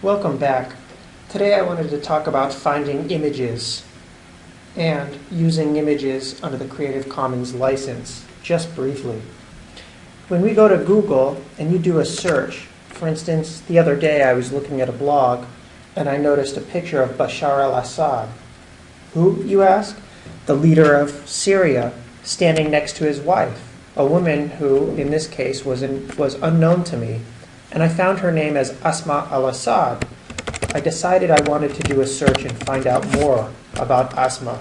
Welcome back. Today I wanted to talk about finding images and using images under the Creative Commons license, just briefly. When we go to Google and you do a search, for instance, the other day I was looking at a blog and I noticed a picture of Bashar al-Assad. Who, you ask? The leader of Syria, standing next to his wife, a woman who, in this case, was unknown to me. And I found her name as Asma al-Assad. I decided I wanted to do a search and find out more about Asma.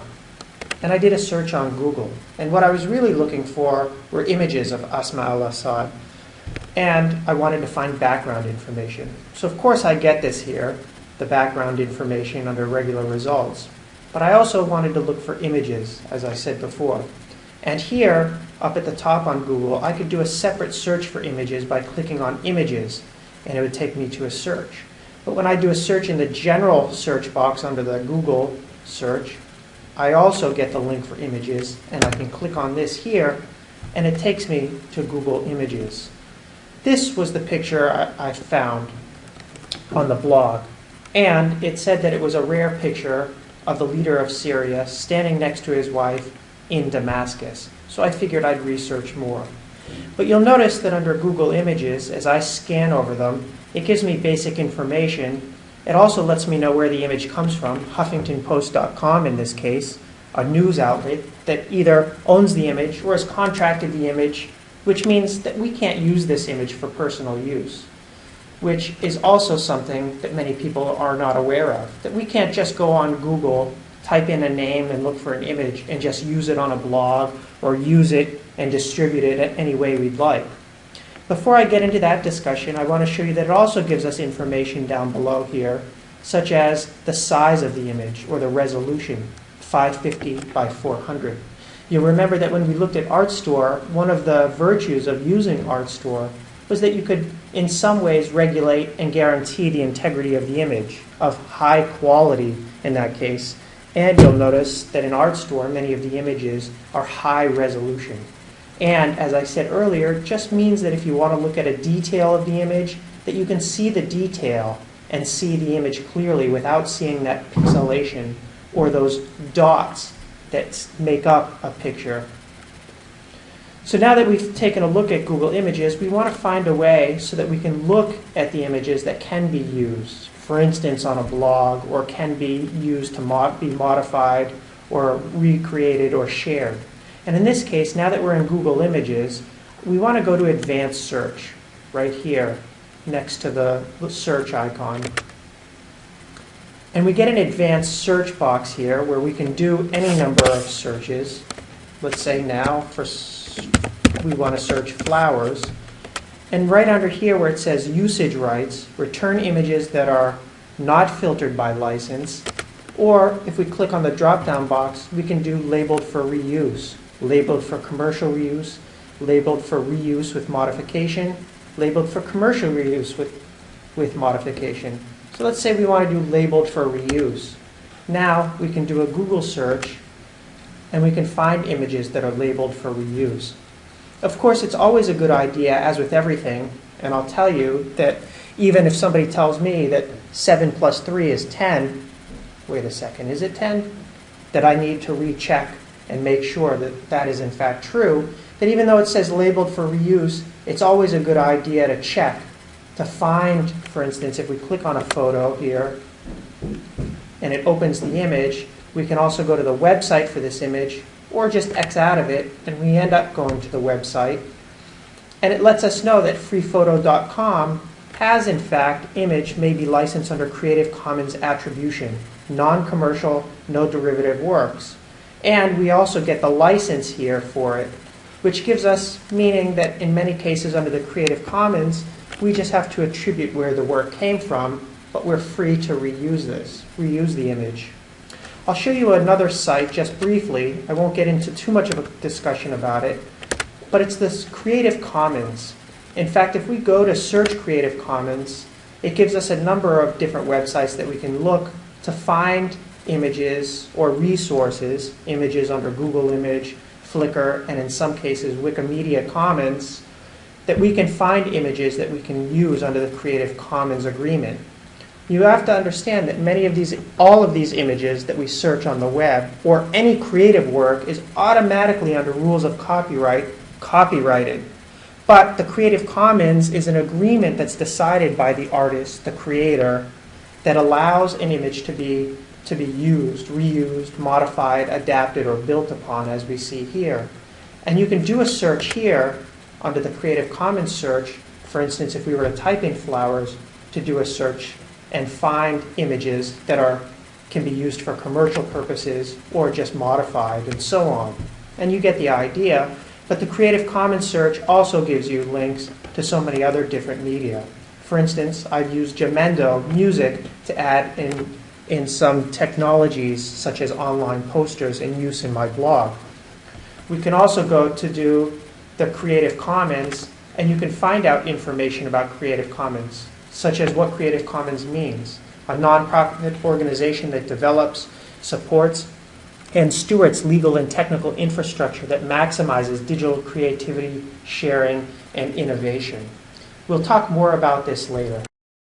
And I did a search on Google. And what I was really looking for were images of Asma al-Assad. And I wanted to find background information. So of course I get this here, the background information under regular results. But I also wanted to look for images, as I said before. And here, up at the top on Google, I could do a separate search for images by clicking on images, and it would take me to a search. But when I do a search in the general search box under the Google search, I also get the link for images, and I can click on this here, and it takes me to Google Images. This was the picture I found on the blog, and it said that it was a rare picture of the leader of Syria standing next to his wife in Damascus. So I figured I'd research more. But you'll notice that under Google Images, as I scan over them, it gives me basic information. It also lets me know where the image comes from, HuffingtonPost.com in this case, a news outlet that either owns the image or has contracted the image, which means that we can't use this image for personal use, which is also something that many people are not aware of, that we can't just go on Google, type in a name and look for an image and just use it on a blog or use it and distribute it any way we'd like. Before I get into that discussion, I want to show you that it also gives us information down below here, such as the size of the image or the resolution, 550 by 400. You'll remember that when we looked at ArtStore, one of the virtues of using ArtStore was that you could in some ways regulate and guarantee the integrity of the image, of high quality in that case. And you'll notice that in ArtStore, many of the images are high resolution. And as I said earlier, it just means that if you want to look at a detail of the image, that you can see the detail and see the image clearly without seeing that pixelation or those dots that make up a picture. So now that we've taken a look at Google Images, we want to find a way so that we can look at the images that can be used, for instance, on a blog, or can be used to be modified or recreated or shared. And in this case, now that we're in Google Images, we want to go to Advanced Search right here next to the search icon. And we get an advanced search box here where we can do any number of searches. Let's say now we want to search flowers. And right under here where it says usage rights, return images that are not filtered by license. Or if we click on the drop-down box, we can do labeled for reuse, labeled for commercial reuse, labeled for reuse with modification, labeled for commercial reuse with modification. So let's say we want to do labeled for reuse. Now we can do a Google search and we can find images that are labeled for reuse. Of course, it's always a good idea, as with everything, and I'll tell you that even if somebody tells me that 7 plus 3 is 10, wait a second, is it 10? That I need to recheck and make sure that that is in fact true, that even though it says labeled for reuse, it's always a good idea to check, to find, for instance, if we click on a photo here and it opens the image, we can also go to the website for this image or just X out of it, and we end up going to the website. And it lets us know that freephoto.com has, in fact, image may be licensed under Creative Commons Attribution, non-commercial, no derivative works. And we also get the license here for it, which gives us meaning that in many cases under the Creative Commons, we just have to attribute where the work came from, but we're free to reuse the image. I'll show you another site just briefly. I won't get into too much of a discussion about it, but it's this Creative Commons. In fact, if we go to search Creative Commons, it gives us a number of different websites that we can look to find images or resources, images under Google Image, Flickr, and in some cases Wikimedia Commons, that we can find images that we can use under the Creative Commons agreement. You have to understand that all of these images that we search on the web, or any creative work, is automatically under rules of copyright, copyrighted. But the Creative Commons is an agreement that's decided by the artist, the creator, that allows an image to be used, reused, modified, adapted, or built upon, as we see here. And you can do a search here under the Creative Commons search. For instance, if we were to type in flowers, to do a search and find images that can be used for commercial purposes or just modified and so on. And you get the idea. But the Creative Commons search also gives you links to so many other different media. For instance, I've used Jamendo Music to add in some technologies such as online posters in use in my blog. We can also go to do the Creative Commons, and you can find out information about Creative Commons, such as what Creative Commons means. A nonprofit organization that develops, supports, and stewards legal and technical infrastructure that maximizes digital creativity, sharing, and innovation. We'll talk more about this later.